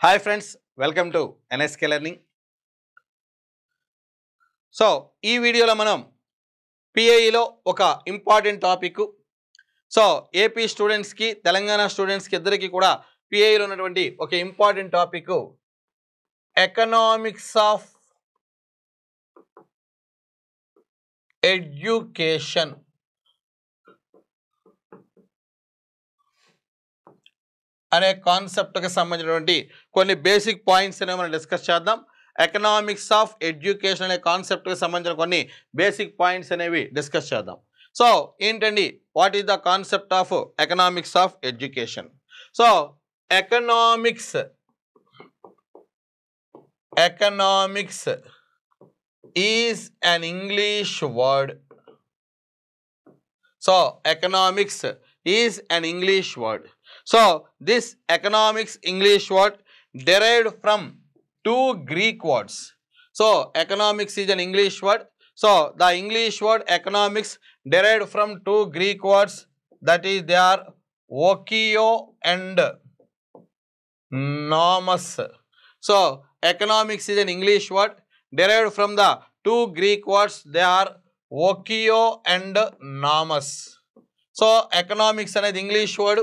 Hi friends, welcome to NSK Learning. So ఈ వీడియోలో మనం PIలో ఒక ఇంపార్టెంట్ టాపిక్. సో ఏపీ స్టూడెంట్స్కి తెలంగాణ స్టూడెంట్స్కి ఇద్దరికి కూడా PIలో ఉన్నటువంటి ఒక important topic economics of education అనే కాన్సెప్ట్కి సంబంధించినటువంటి కొన్ని బేసిక్ పాయింట్స్ అనేవి మనం డిస్కస్ చేద్దాం. ఎకనామిక్స్ ఆఫ్ ఎడ్యుకేషన్ అనే కాన్సెప్ట్కి సంబంధించిన కొన్ని బేసిక్ పాయింట్స్ అనేవి డిస్కస్ చేద్దాం. సో ఏంటండి, what is the concept of economics of education? So economics is an English word. So economics is an English word. So this economics English word derived from two Greek words. So economics is an English word. So the English word economics derived from two Greek words, that is they are okio and nomos. So economics is an English word derived from the two Greek words, they are okio and nomos. So economics అనేది English word.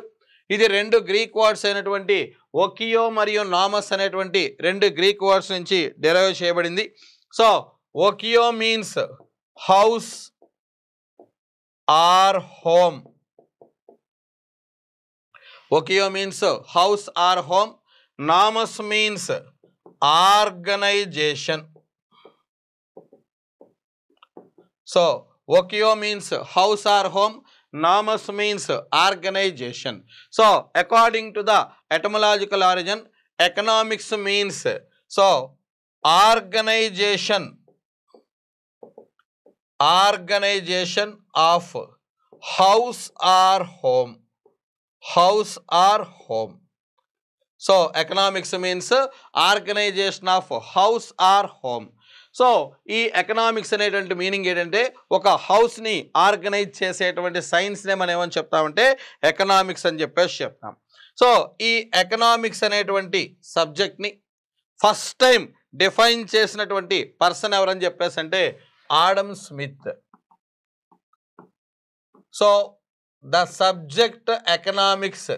ఇది రెండు Greek words అయినటువంటి ఓకియో మరియు నామస్ అనేటువంటి రెండు Greek words నుంచి derive చేయబడింది. సో ఓకియో మీన్స్ హౌస్ ఆర్ హోమ్. ఓకియో మీన్స్ హౌస్ ఆర్ హోమ్. నామస్ మీన్స్ ఆర్గనైజేషన్. సో ఓకియో means house or home, Namas means organization. So according to the etymological origin, economics means so organization of house or home. So economics means organization of house or home. So ఈ economics అనేటువంటి meaning ఏంటంటే ఒక హౌస్ని organise చేసేటువంటి సైన్స్నే మనం ఏమని చెప్తామంటే economics అని చెప్పేసి చెప్తాం. సో ఈ ఎకనామిక్స్ అనేటువంటి సబ్జెక్ట్ని ఫస్ట్ టైం డిఫైన్ చేసినటువంటి పర్సన్ ఎవరని చెప్పేసి అంటే Adam Smith. So the subject economics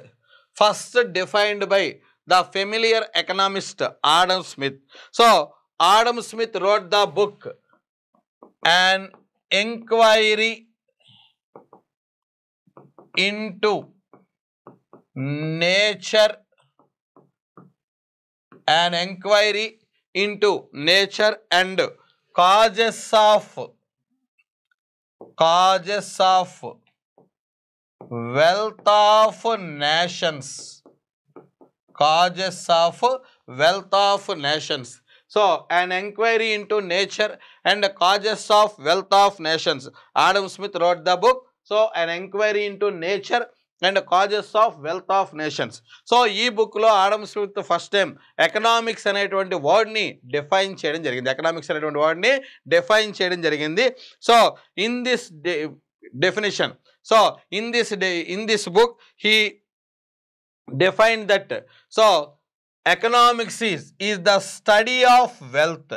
first defined by the familiar economist Adam Smith. So Adam Smith wrote the book An Enquiry into Nature. An Enquiry into Nature and Causes of Wealth of Nations. Causes of Wealth of Nations. So an enquiry into nature and causes of wealth of nations. Adam Smith wrote the book. So an enquiry into nature and causes of wealth of nations. So ఈ book లో Adam Smith first time economics అనేటువంటి word ని define చేయడం జరిగింది. So in this definition, so in this book he defined that so economics is the study of wealth.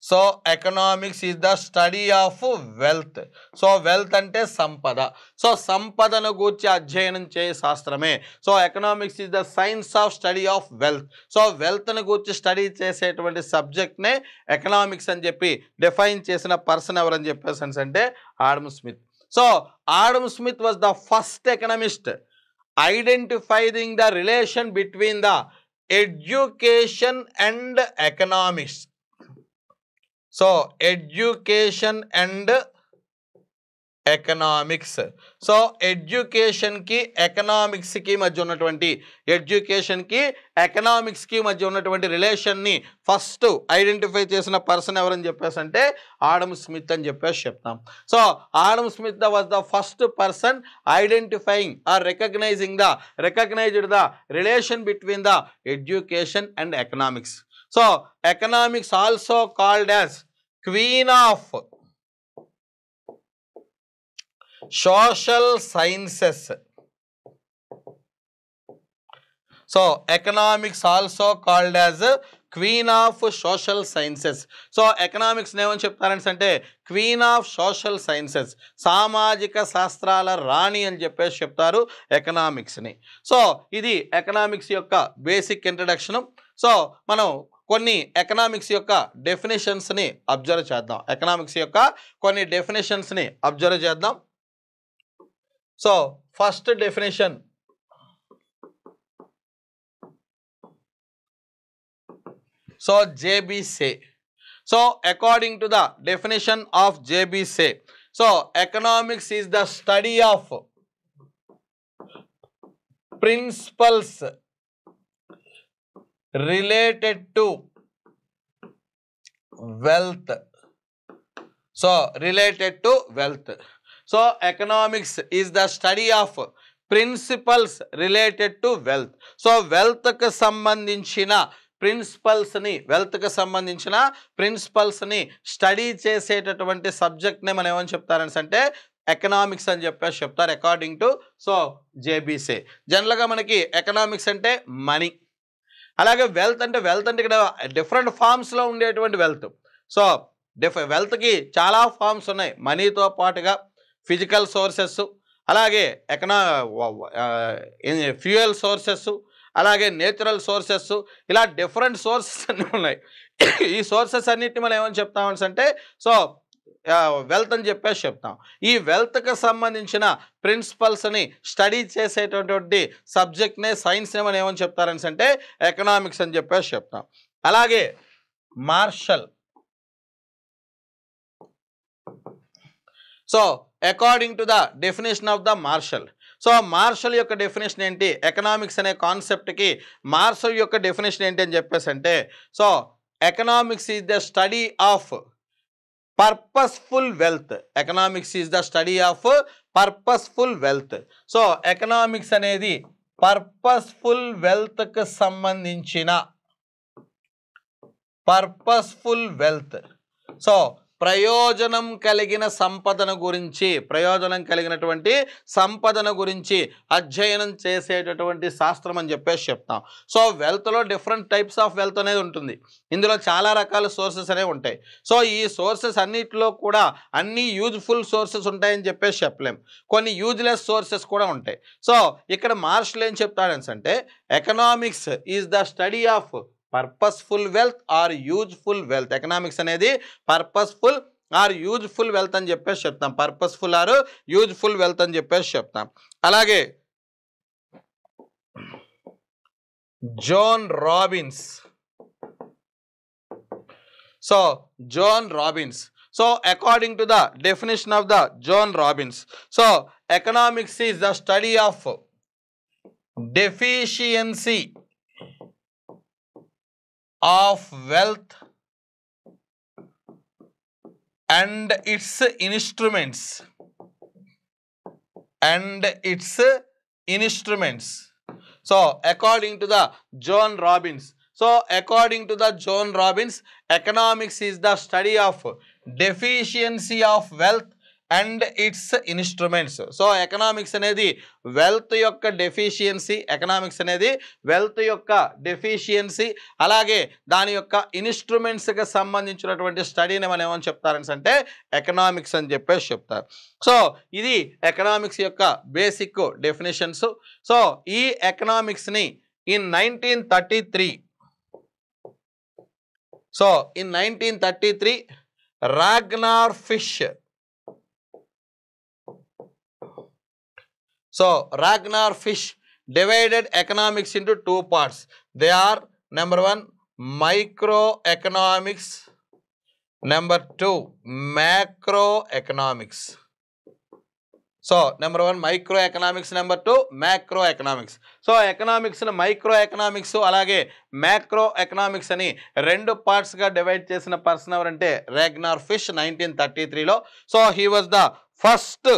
So economics is the study of wealth. So wealth ante sampada. So sampadanu gurchi adhyayanam cheye శాస్త్రమే. So economics is the science of study of wealth. So wealth nu gurchi study చేసేటువంటి subject నే economics అని చెప్పి define చేసిన person ఎవరని చెప్పేసి అంటే Adam Smith. So Adam Smith was the first economist identifying the relation between the education and economics. So education and economics. So education ki economics ki madhya unnatuvanti relation ni first identify chesina person evarani cheppesi ante Adam Smith ani cheppesi cheptam. So Adam Smith was the first person identifying or recognized the relation between the education and economics. So economics also called as queen of social sciences. So economics also called as queen of social sciences. So economics ఏమని చెప్తారంటే queen of social sciences, సామాజిక శాస్త్రాల రాణి అని చెప్పేసి చెప్తారు ఎకనామిక్స్ని. So ఇది economics యొక్క basic introduction. So మనం కొన్ని ఎకనామిక్స్ యొక్క డెఫినేషన్స్ని అబ్జర్వ్ చేద్దాం. ఎకనామిక్స్ యొక్క కొన్ని డెఫినేషన్స్ని అబ్జర్వ్ చేద్దాం. So first definition, so JB say, so according to the definition of JB say, so economics is the study of principles related to wealth. So related to wealth. So economics is the study of principles related to wealth. So wealth కు సంబంధించిన ప్రిన్సిపల్స్ని, వెల్త్కి సంబంధించిన ప్రిన్సిపల్స్ని study చేసేటటువంటి సబ్జెక్ట్ని మనం ఏమని చెప్తారంటే ఎకనామిక్స్ అని చెప్పేసి చెప్తారు అకార్డింగ్ టు సో జేబీసే. జనరల్గా మనకి ఎకనామిక్స్ అంటే మనీ, అలాగే వెల్త్ అంటే ఇక్కడ డిఫరెంట్ ఫార్మ్స్లో ఉండేటువంటి వెల్త్. సో వెల్త్కి చాలా ఫార్మ్స్ ఉన్నాయి. మనీతో పాటుగా ఫిజికల్ సోర్సెస్, అలాగే ఫ్యూయల్ సోర్సెస్, అలాగే నేచురల్ సోర్సెస్, ఇలా డిఫరెంట్ సోర్సెస్ అన్నీ ఉన్నాయి. ఈ సోర్సెస్ అన్నిటిని మనం ఏమని చెప్తామంటే సో వెల్త్ అని చెప్పేసి చెప్తాం. ఈ వెల్త్కి సంబంధించిన ప్రిన్సిపల్స్ని స్టడీ చేసేటటువంటి సబ్జెక్ట్నే సైన్స్ని మనం ఏమని చెప్తారంటే ఎకనామిక్స్ అని చెప్పేసి చెప్తాం. అలాగే Marshall, so according to the definition of the Marshall, so Marshall యొక్క డెఫినేషన్ ఏంటి, ఎకనామిక్స్ అనే కాన్సెప్ట్కి మార్షల్ యొక్క డెఫినేషన్ ఏంటి అని చెప్పేసి అంటే so economics is the study of purposeful wealth. Economics is the study of purposeful wealth. So economics అనేది పర్పస్ఫుల్ వెల్త్కి సంబంధించిన పర్పస్ఫుల్ వెల్త్, సో ప్రయోజనం కలిగిన సంపదన గురించి, ప్రయోజనం కలిగినటువంటి సంపదన గురించి అధ్యయనం చేసేటటువంటి శాస్త్రం అని చెప్పేసి చెప్తాం. సో వెల్త్లో డిఫరెంట్ టైప్స్ ఆఫ్ వెల్త్ అనేది ఉంటుంది. ఇందులో చాలా రకాల సోర్సెస్ అనేవి ఉంటాయి. సో ఈ సోర్సెస్ అన్నిటిలో కూడా అన్ని యూజ్ఫుల్ సోర్సెస్ ఉంటాయని చెప్పేసి చెప్పలేం, కొన్ని యూజ్లెస్ సోర్సెస్ కూడా ఉంటాయి. సో ఇక్కడ మార్షల్ ఏం చెప్తాడంటే economics is the study of purposeful wealth or useful wealth. Economics అనేది పర్పస్ఫుల్ ఆర్ యూజ్ఫుల్ వెల్త్ అని చెప్పేసి చెప్తాం. పర్పస్ఫుల్ ఆర్ యూజ్ఫుల్ వెల్త్ అని చెప్పేసి చెప్తాం. అలాగే John Robbins, so John Robbins, so according to the definition of the John Robbins, so economics is the study of deficiency of wealth and its instruments, so according to the John Robbins, so according to the John Robbins, economics is the study of deficiency of wealth and it's instruments. So economics అనేది wealth యొక్క deficiency, economics అనేది wealth యొక్క deficiency, అలాగే దాని యొక్క ఇన్స్ట్రుమెంట్స్కి సంబంధించినటువంటి స్టడీని మనం ఏమని చెప్తారంటే ఎకనామిక్స్ అని చెప్పేసి చెప్తారు. సో ఇది ఎకనామిక్స్ యొక్క బేసిక్ డెఫినేషన్స్. సో ఈ ఎకనామిక్స్ని in 1933, so in 1933 Ragnar Frisch, so Ragnar Fish divided economics into two parts. They are number 1 microeconomics, number 2 macroeconomics. So number 1 microeconomics, number 2 macroeconomics. So economics ని microeconomics అలాగే macroeconomics అని రెండు parts గా divide చేసిన person ఎవరంటే Ragnar Frisch 1933లో. So he was the first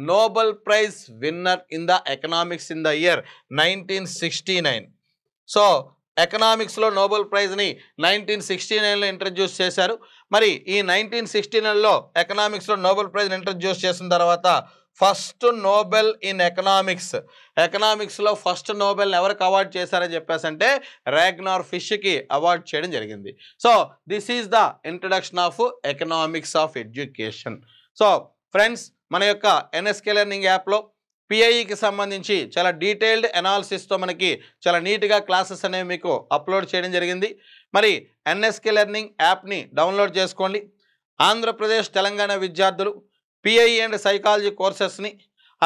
Nobel prize winner in the economics in the year 1969. So ఎకనామిక్స్లో Nobel ప్రైజ్ని 1969లో ఇంట్రడ్యూస్ చేశారు. మరి ఈ 1969లో ఎకనామిక్స్లో నోబెల్ ప్రైజ్ని ఇంట్రడ్యూస్ చేసిన తర్వాత ఫస్ట్ నోబెల్ ఇన్ ఎకనామిక్స్. ఎకనామిక్స్లో ఫస్ట్ నోబెల్ని ఎవరికి అవార్డ్ చేశారని చెప్పేసంటే రాగ్నార్ ఫిష్కి అవార్డ్ చేయడం జరిగింది. So this is the introduction of economics of education. So friends, మన యొక్క ఎన్ఎస్కే లెర్నింగ్ యాప్లో పిఐఈకి సంబంధించి చాలా డీటెయిల్డ్ అనాలిసిస్తో మనకి చాలా నీట్గా క్లాసెస్ అనేవి మీకు అప్లోడ్ చేయడం జరిగింది. మరి ఎన్ఎస్కే లెర్నింగ్ యాప్ని డౌన్లోడ్ చేసుకోండి. ఆంధ్రప్రదేశ్ తెలంగాణ విద్యార్థులు పిఐఈ అండ్ సైకాలజీ కోర్సెస్ని,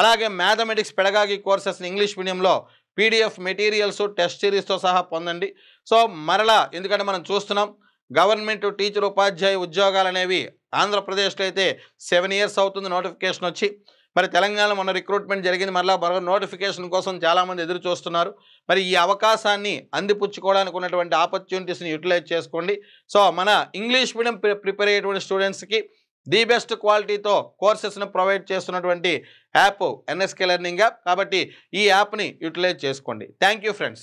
అలాగే మ్యాథమెటిక్స్ పెడగాగి కోర్సెస్ని ఇంగ్లీష్ మీడియంలో పీడిఎఫ్ మెటీరియల్స్ టెస్ట్ సిరీస్తో సహా పొందండి. సో మరలా ఎందుకంటే మనం చూస్తున్నాం గవర్నమెంట్ టీచర్ ఉపాధ్యాయ ఉద్యోగాలు అనేవి ఆంధ్రప్రదేశ్లో అయితే 7 years అవుతుంది నోటిఫికేషన్ వచ్చి. మరి తెలంగాణలో మొన్న రిక్రూట్మెంట్ జరిగింది, మరలా మరో నోటిఫికేషన్ కోసం చాలామంది ఎదురు చూస్తున్నారు. మరి ఈ అవకాశాన్ని అందిపుచ్చుకోవడానికి ఉన్నటువంటి ఆపర్చునిటీస్ని యూటిలైజ్ చేసుకోండి. సో మన ఇంగ్లీష్ మీడియం ప్రిపేర్ అయ్యేటువంటి స్టూడెంట్స్కి ది బెస్ట్ క్వాలిటీతో కోర్సెస్ను ప్రొవైడ్ చేస్తున్నటువంటి యాప్ ఎన్ఎస్కే లెర్నింగ్ యాప్. కాబట్టి ఈ యాప్ని యూటిలైజ్ చేసుకోండి. Thank you friends.